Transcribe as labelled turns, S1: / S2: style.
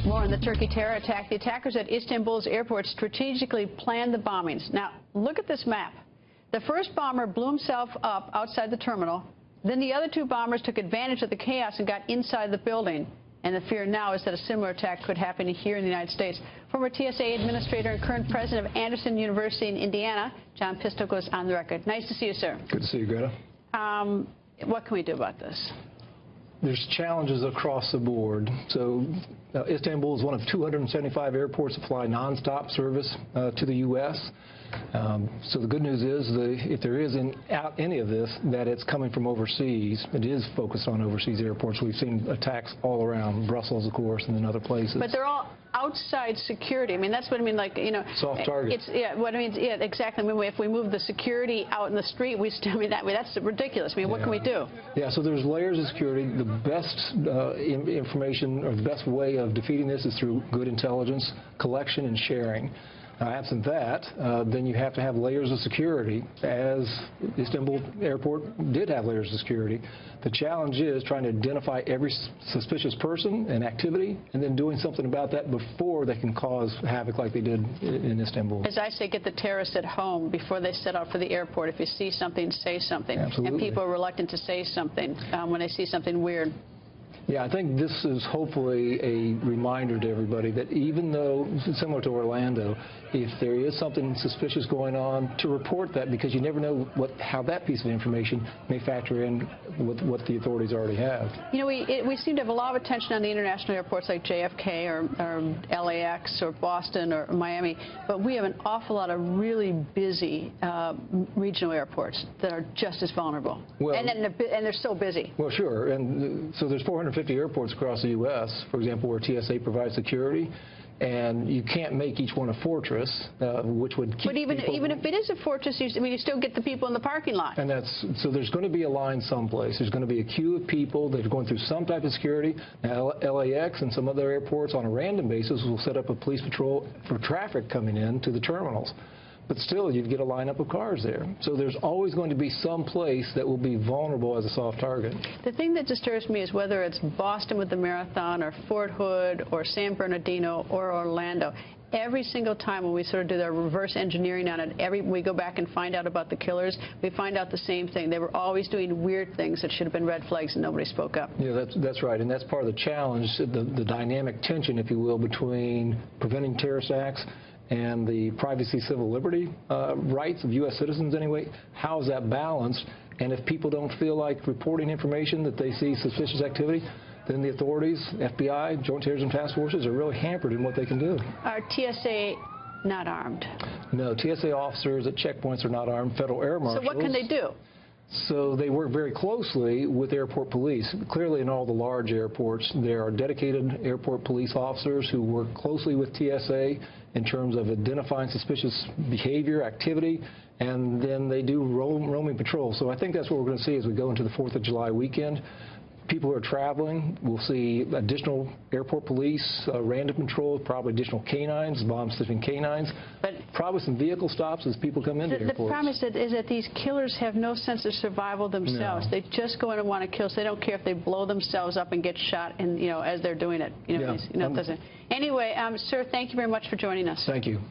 S1: More on the Turkey terror attack. The attackers at Istanbul's airport strategically planned the bombings. Now, look at this map. The first bomber blew himself up outside the terminal. Then the other two bombers took advantage of the chaos and got inside the building. And the fear now is that a similar attack could happen here in the United States. Former TSA Administrator and current president of Anderson University in Indiana, John Pistole, goes on the record. Nice to see you, sir.
S2: Good to see you, Greta.
S1: What can we do about this?
S2: There's challenges across the board. So Istanbul is one of 275 airports that fly nonstop service to the U.S. So the good news is if there is any of this, that it's coming from overseas. It is focused on overseas airports. We've seen attacks all around Brussels, of course, and in other places.
S1: But they're all outside security. I mean, that's what I mean, like, you know.
S2: Soft targets.
S1: Yeah, what I mean, yeah, exactly. I mean, if we move the security out in the street, we still, I mean, that's ridiculous. I mean, what can we do? Yeah,
S2: so there's layers of security. The best information or the best way of defeating this is through good intelligence collection and sharing. Absent that, then you have to have layers of security, as Istanbul Airport did have layers of security. The challenge is trying to identify every suspicious person and activity, and then doing something about that before they can cause havoc like they did in Istanbul.
S1: As I say, get the terrorists at home before they set out for the airport. If you see something, say something.
S2: Absolutely.
S1: And people are reluctant to say something when they see something weird.
S2: Yeah, I think this is hopefully a reminder to everybody that even though, similar to Orlando, if there is something suspicious going on, to report that, because you never know how that piece of information may factor in with what the authorities already have. You know,
S1: we seem to have a lot of attention on the international airports like JFK or LAX or Boston or Miami, but we have an awful lot of really busy regional airports that are just as vulnerable. Well, and they're so busy.
S2: Well, sure. And so there's 450 airports across the U.S., for example, where TSA provides security, and you can't make each one a fortress, which would keep. But even
S1: if it is a fortress, you still get the people in the parking lot.
S2: And so there's going to be a line someplace. There's going to be a queue of people that are going through some type of security. Now, LAX and some other airports on a random basis will set up a police patrol for traffic coming in to the terminals. But still, you'd get a lineup of cars there. So there's always going to be some place that will be vulnerable as a soft target.
S1: The thing that disturbs me is whether it's Boston with the marathon or Fort Hood or San Bernardino or Orlando. Every single time when we sort of do the reverse engineering on it, we go back and find out about the killers, we find out the same thing. They were always doing weird things that should have been red flags and nobody spoke up.
S2: Yeah, that's right. And that's part of the challenge, the dynamic tension, if you will, between preventing terrorist acts and the privacy, civil liberty rights of U.S. citizens anyway. How is that balanced? And if people don't feel like reporting information that they see suspicious activity, then the authorities, FBI, Joint Terrorism Task Forces, are really hampered in what they can do.
S1: Are TSA not armed?
S2: No, TSA officers at checkpoints are not armed. Federal air marshals.
S1: So what can they do?
S2: So they work very closely with airport police. Clearly, in all the large airports, there are dedicated airport police officers who work closely with TSA in terms of identifying suspicious behavior, activity, and then they do roaming patrol. So I think that's what we're going to see as we go into the 4th of July weekend. People who are traveling will see additional airport police, random patrols, probably additional canines, bomb-sniffing canines, but probably some vehicle stops as people come into airports.
S1: The problem is that these killers have no sense of survival themselves. No. They just go in and want to kill, so they don't care if they blow themselves up and get shot, and as they're doing it. It doesn't. Anyway, sir, thank you very much for joining us.
S2: Thank you.